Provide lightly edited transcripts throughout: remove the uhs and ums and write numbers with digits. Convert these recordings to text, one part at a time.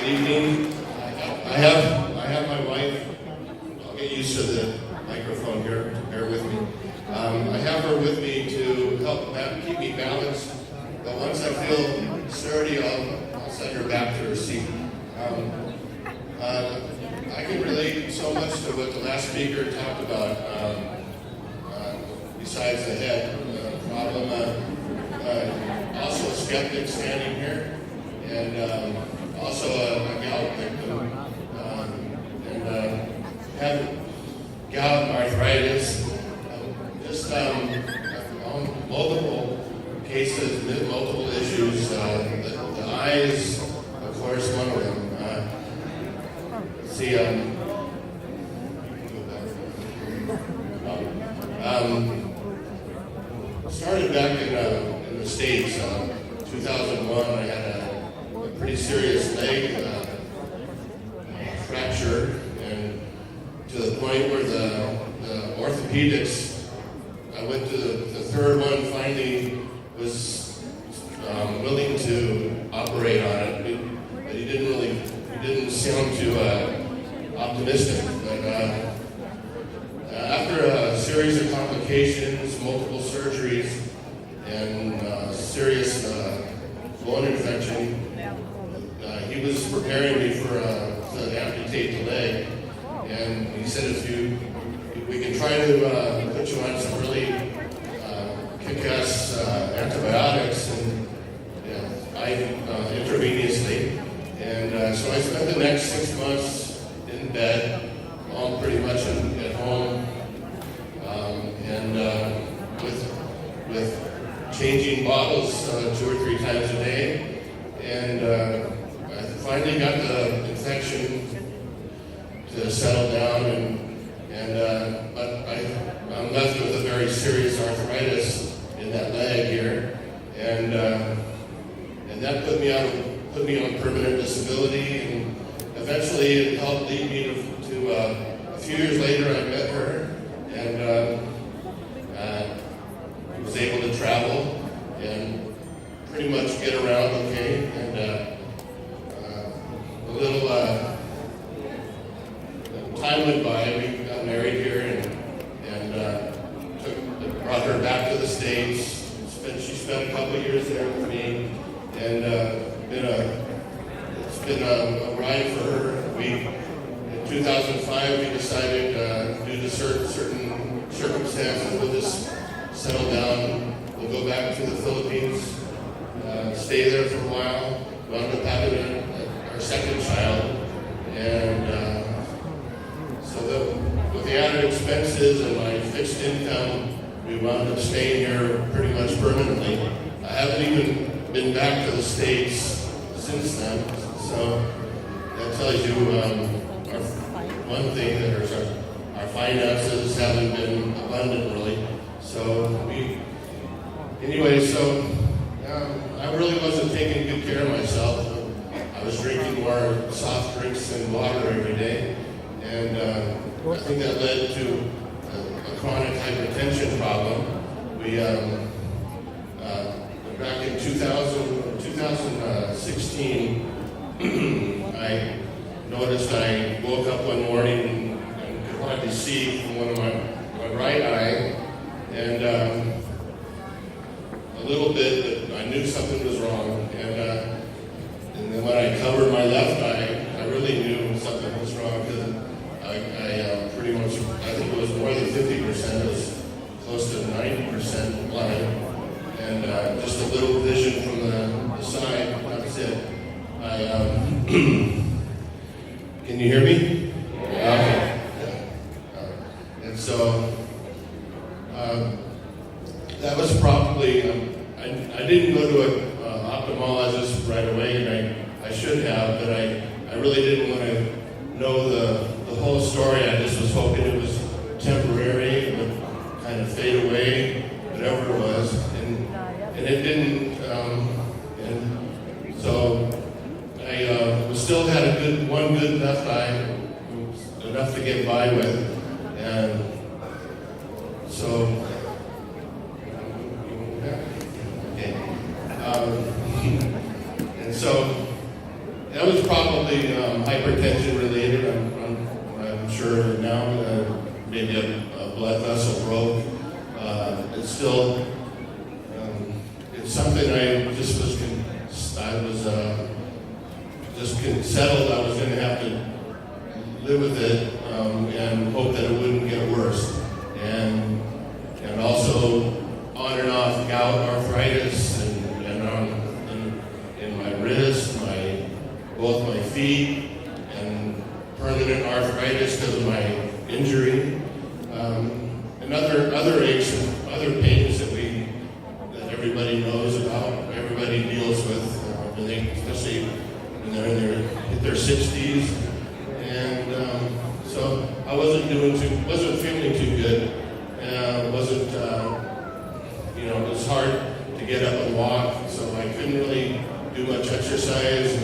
evening. I have my wife. I'll get used to the microphone here. Bear with me. I have her with me to help keep me balanced. But once I feel sturdy, I'll send her back to her seat. I can relate so much to what the last speaker talked about. Besides the head problem, also a skeptic standing here. And also a gout victim, and have gout and arthritis, just multiple cases, multiple issues. The eyes, of course, one of them. Started back in the States, 2001. I had a pretty serious leg fracture, and to the point where the orthopedics, I went to the third one, finally was willing to operate on it, but he didn't sound too optimistic. But after a series of complications, multiple surgeries, and serious bone infection, he was preparing me for to amputate the leg, and he said, if we can try to put you on some really kick-ass antibiotics and intravenously. And so I spent the next 6 months in bed, all pretty much at home, and with changing bottles 2 or 3 times a day, and I finally got the infection to settle down, but I'm left with a very serious arthritis in that leg here, and that put me on permanent disability, and eventually it helped lead me to a few years later I met her, and was able to travel and pretty much get around okay, and a little time went by. We got married here, and brought her back to the States. She spent a couple of years there with me, and it's been a ride for her. In 2005, we decided due to certain circumstances, we'll just settle down. We'll go back to the Philippines, stay there for a while. Wound up having our second child, and so with the added expenses and my fixed income, we wound up staying here pretty much permanently. I haven't even been back to the States since then, so that tells you one thing, that our finances haven't been abundant really. So I really wasn't taking good care of myself. I was drinking more soft drinks and water every day, and I think that led to a chronic hypertension problem. We back in 2016, I noticed I woke up one morning and could hardly see from one of my right eye, and a little bit, but I knew something was wrong. And then when I covered my left eye, I really knew something was wrong, because I pretty much, I think it was more than 50%, it was close to 90% blind, and just a little vision from the side. That's it. Can you hear me? Yeah. Okay. And so that was probably, I didn't go to an ophthalmologist right away, and I should have, but I really didn't want to know the whole story. I just was hoping it was temporary, it would kind of fade away, whatever it was, and it didn't. And so I still had one good left eye, enough to get by with, and so. And so that was probably hypertension related. I'm sure now maybe a blood vessel broke. It's still it's something I just was settled. I was going to have to live with it and hope that it wouldn't get worse. And also on and off gout, arthritis, and in my wrist, both my feet, and permanent arthritis because of my injury, and other aches and other pains that everybody knows about, everybody deals with, especially when they're in their 60s, and so I wasn't feeling too good. It was hard to get up and walk, so I couldn't really do much exercise,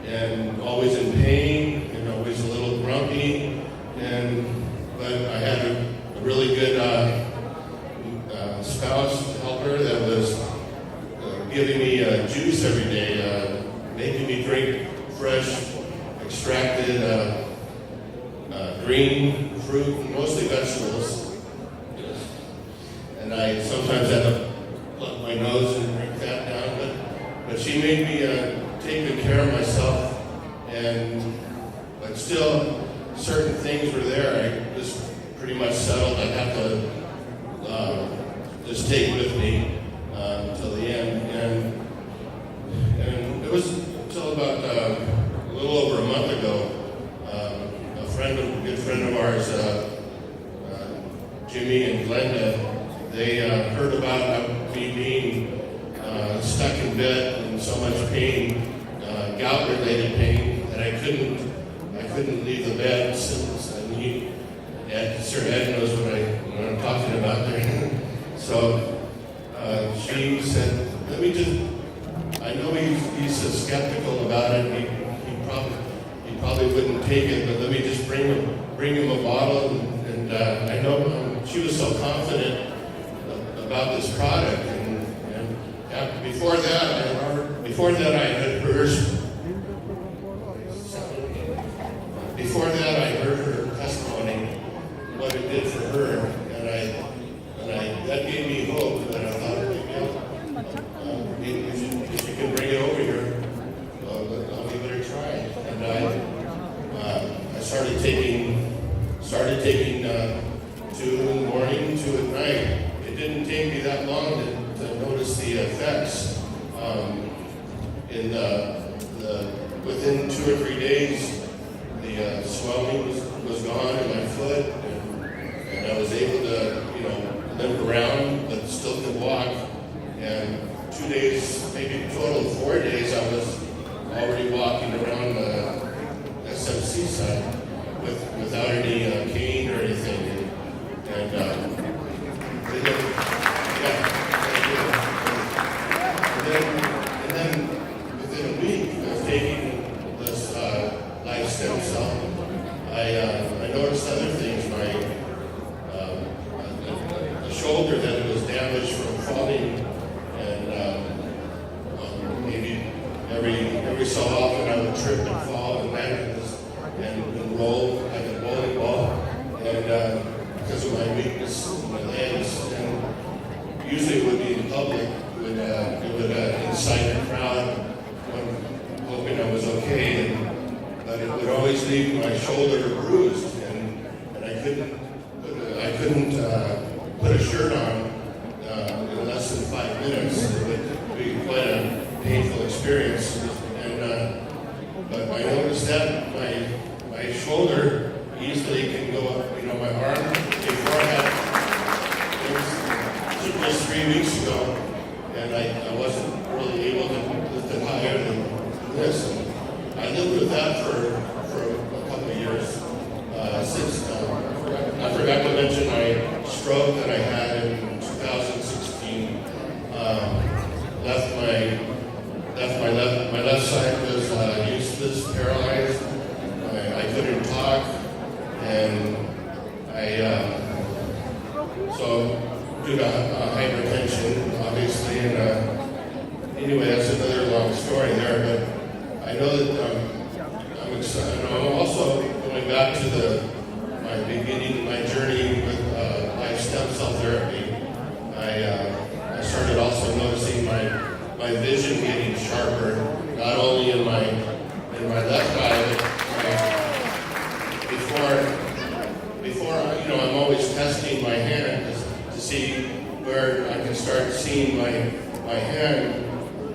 and always in pain, and always a little grumpy, but I had a really good spouse helper that was giving me juice every day, making me drink fresh, extracted green fruit, mostly vegetables. And I sometimes had to plug my nose and drink that down, but she made me take good care of myself, but still certain things were there. I just pretty much settled. I'd have to just take it with me till the end. And it was until about a little over a month ago, a good friend of ours, Jimmy and Glenda, they heard about me being stuck in bed in so much pain, gout-related pain, that I couldn't leave the bed. And Sir Ed knows what I'm talking about there. So she said, I know he's so skeptical about it. He probably wouldn't take it, but let me just bring him a bottle. And I know she was so confident about this product. And before that I had heard her testimony, what it did for her, and that gave me hope. That I thought, if you can bring it over here, I'll give it a try. And I started taking 2 in the morning, 2 at night. It didn't take me that long to notice the effects. Within 2 or 3 days, the swelling was gone in my foot, and I was able to, limp around, but still could walk. And 2 days, maybe a total of 4 days, I was already walking around the SMC side without any cane or anything. And then within a week of taking this life stem cell, I noticed other things. The shoulder that it was damaged from falling, and maybe every so often I would trip and fall and land and roll like a bowling ball, and because of my weakness in my legs, and usually it would be in public. It would incite a crowd, hoping I was okay, but it would always leave my shoulder bruised, and I couldn't put a shirt on in less than 5 minutes. It would be quite a painful experience, but I noticed that my shoulder easily can go up. My arm before I had it was just 3 weeks ago. And I wasn't really able to lift it higher than this. And I lived with that for a couple of years. Since I forgot to mention my stroke that I had in 2016. My left side was useless, paralyzed. I couldn't talk, and so due to hypertension, obviously, and anyway, that's another long story there, but I know know that I'm excited. Also going back to my beginning, my journey with life stem cell therapy, I started also noticing my vision getting sharper, not only in my left eye, but before I'm always testing my hand to see where I can start seeing my hand.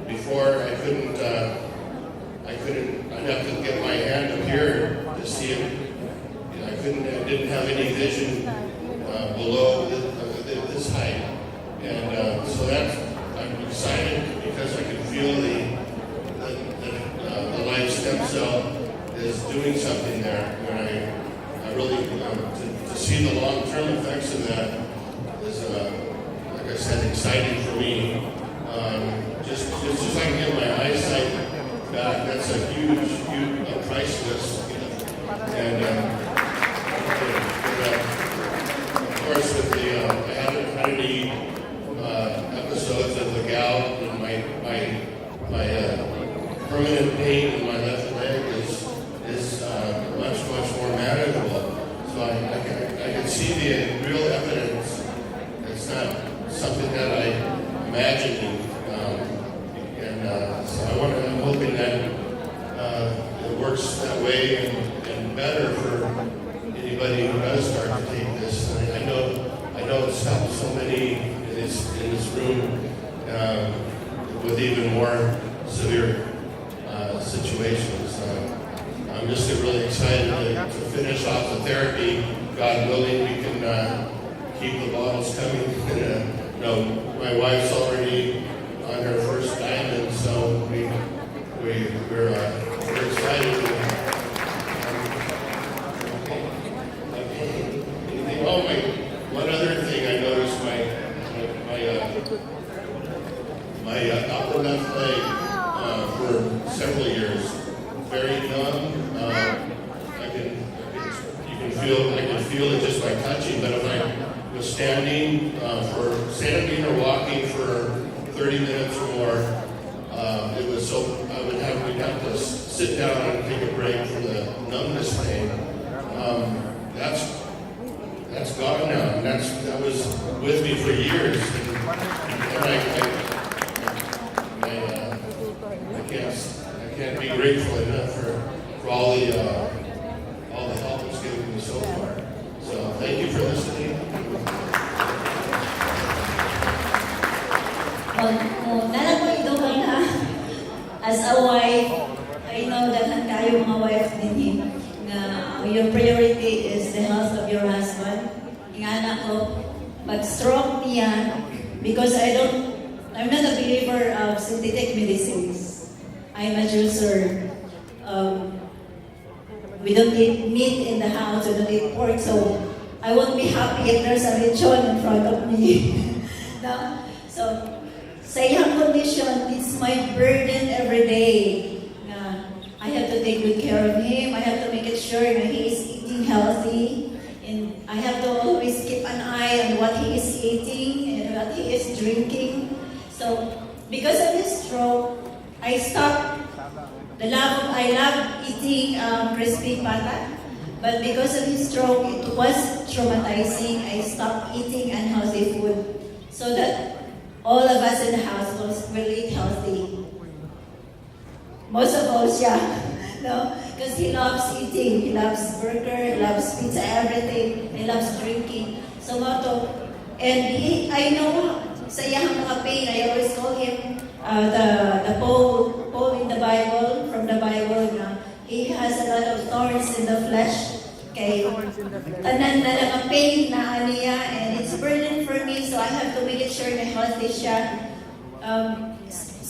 Before I'd have to get my hand up here to see it. I didn't have any vision below this height. And so I'm excited because I can feel the life stem cell is doing something there. And I really, to see the long-term effects of that is, like I said, exciting for me. Just so I can get my eyesight back, that's a huge, priceless gift. And of course, with I haven't had any episodes of the gout, and my permanent pain in my left leg is much more manageable. So I can see the real evidence. It's not something that I imagined. So I'm hoping that it works that way and better for anybody who does start to take this. I know it's helped so many in this room with even more severe situations. I'm just really excited to finish off the therapy. God willing, we can keep the bottles coming. My wife's already on her first diamond, so we're excited. One other thing I noticed, my upper left leg for several years, very numb. I can feel it just by touching, but if I was standing or walking for 30 minutes or more, it was so we'd have to sit down and take a break from the numbness pain. That's gone now, and that was with me for years. And I can't be grateful enough for all the help it's given me so far. So thank you for listening. As a wife, I know that kayo mga wife din your priority is the health of your husband. Yung anak ko, pag-stroke niya, because I'm not a believer of synthetic medicines. I'm a juicer. We don't eat meat in the house, we don't eat pork, so I won't be happy if there's a lechon in front of me. No? So, sa iyang condition, it's my burden every day. I have to take good care of him. I have to make it sure that he is eating healthy. And I have to always keep an eye on what he is eating and what he is drinking. So, because of his stroke, I stopped I love eating crispy pata. But because of his stroke, it was traumatizing. I stopped eating unhealthy food so that all of us in the house will eat healthy. Most of all, siya, no? Because he loves eating. He loves burger, he loves pizza, everything. He loves drinking. So, I know sa iyang mga pain, I always call him the Paul in the Bible, from the Bible. He has a lot of thorns in the flesh. Okay, tanan na lang ang pain na niya, and it's a burden for me, so I have to make it sure na healthy siya.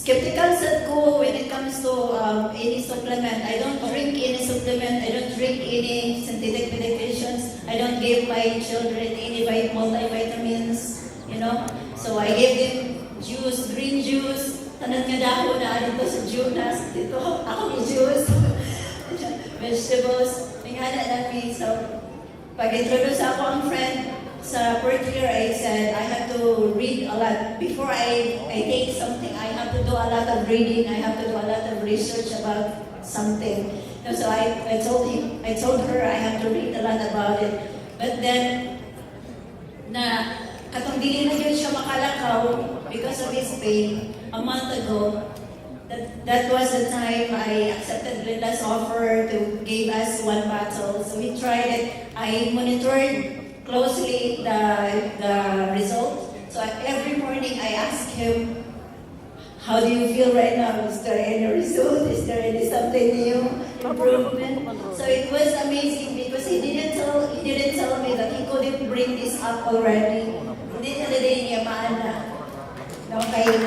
Skeptical sa ko when it comes to any supplement. I don't drink any supplement. I don't drink any synthetic medications. I don't give my children any multivitamins, So I give them juice, green juice. Tanan nga dahon na dito sa Jonas. Dito ako may juice. Vegetables. Ingana namin. So, pag-introduce ako ang friend sa Purtier, I said I have to read a lot. Before I take something, I have to do a lot of reading. I have to do a lot of research about something. No, so I told her I have to read a lot about it. But then, katong dili na yun siya makalakaw because of his pain a month ago. That was the time I accepted Glenda's offer to give us one bottle. So we tried it. I monitored closely the result. So every morning I asked him, how do you feel right now? Is there any result? Is there any something new, improvement? So it was amazing because he didn't tell me that he couldn't bring this up already. Hindi na din niya maana. Okay,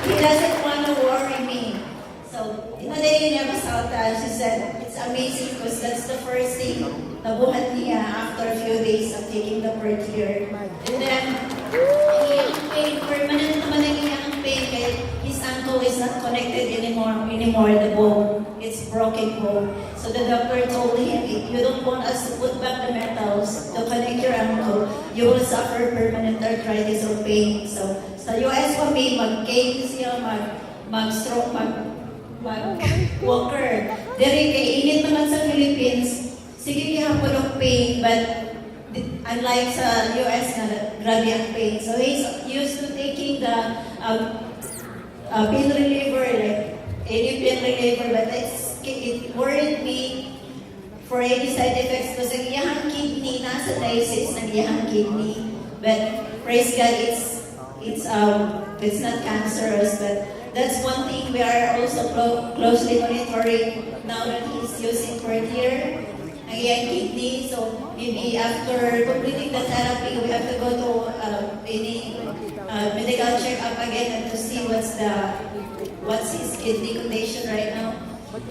he doesn't want to worry me. So, inadayin niya masalta. She said, it's amazing because that's the first thing nabuhat niya after a few days of taking the Purtier. And then, iyang pain, permanent naman ang iyang pain, kaya his ankle is not connected anymore, the bone. It's broken bone. So the doctor told him, if you don't want us to put back the metals to connect your ankle, you will suffer permanent arthritis or pain. So sa US kami, mag-cane siya, mag-stroke, mag-walker. Dere kay init naman sa Philippines, sige gihapon ang pain, but unlike sa US na grabe ang pain. So he's used to taking the pain reliever, like any pain reliever, but it worried me for any side effects because ang iyang kidney, nasa dialysis ng iyang kidney. But praise God, it's not cancerous, but that's one thing we are also closely monitoring now that he's using Purtier, ang iyang kidney. So maybe after completing the therapy, we have to go to any medical check-up again and to see what's his kidney condition right now.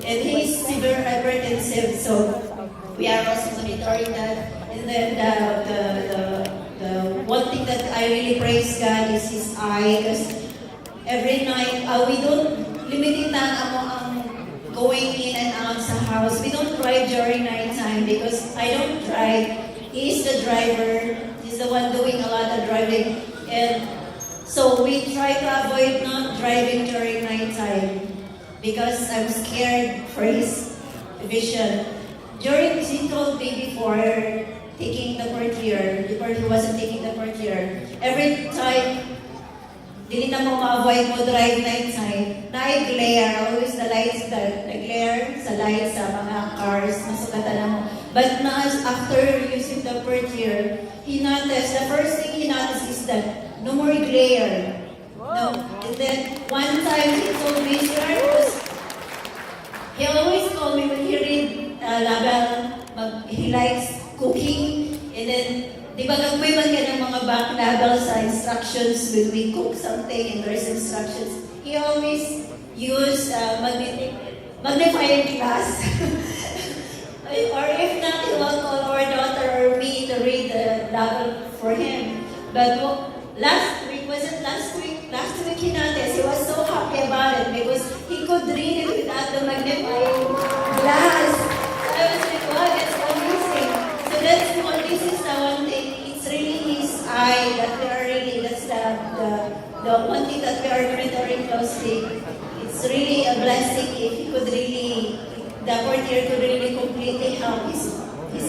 And he's severe hypertensive, so we are also monitoring that. And then the one thing that I really praise God is his eye, because every night we don't limit ang going in and out sa house. We don't drive during night time because I don't drive. He is the driver. He's the one doing a lot of driving, and so we try to avoid not driving during night time, because I'm scared for his vision. He told me before taking the Purtier, before he wasn't taking the Purtier, every time, dili na mo ma-avoid mo drive night time, na-glare, always the lights, nag-glare sa lights sa mga cars, masukatan na mo. But now, after using the Purtier, he noticed, the first thing he noticed is that no more glare. No. And then one time he told me, he always told me when he read label, he likes cooking, and then, di ba gagawin man ka ng mga back label sa instructions when we cook something and there's instructions, he always use magnifying glass. Or if not, he will call our daughter or me to read the label for him. But last week he noticed, he was so happy about it because he could read it without the magnifying glass. So I was like, wow, that's amazing. So this is the one thing, it's really his eye that we are really, that's the one thing that we are monitoring closely. It's really a blessing if he could really, the Purtier could really completely help his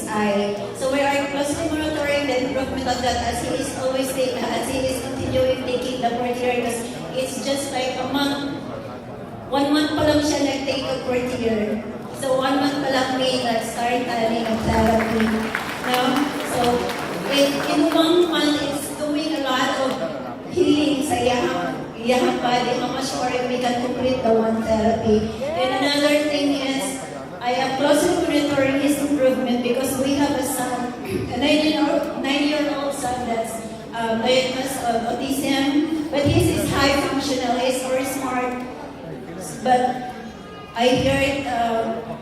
eye. So we are closely monitoring the improvement of that as he is always continuing taking the Purtier, because it's just like a month. 1 month pa lang siya nag-take the Purtier. So 1 month pa lang may nag-start therapy. So in 1 month, it's doing a lot of healing sa iyang body. How much more if we can complete the one therapy. And another thing is, I am closely monitoring his improvement because we have a son, a 9-year-old son that's diagnosed of autism, but he's high functional, he's very smart. But I heard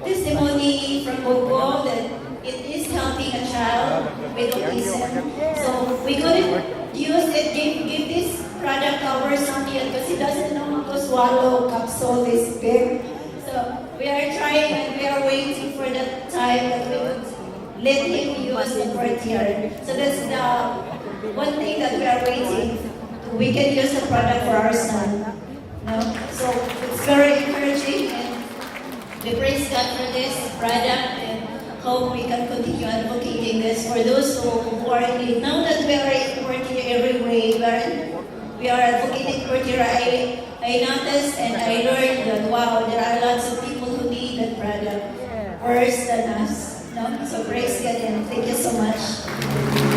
testimony from Bobo that it is helping a child with autism. So we couldn't use it, give this product to our son yet because he doesn't know how to swallow capsule this big. So we are trying and we are waiting for that time that we would let him use the Purtier. So that's the one thing that we are waiting. We can use the product for our son. No? So it's very encouraging, and We praise God for this product and hope we can continue advocating this for those who are in need. Now that we are working every way, we are advocating Purtier. I noticed and I learned that wow, there are lots of people who need that product worse than us. No? So praise God and thank you so much.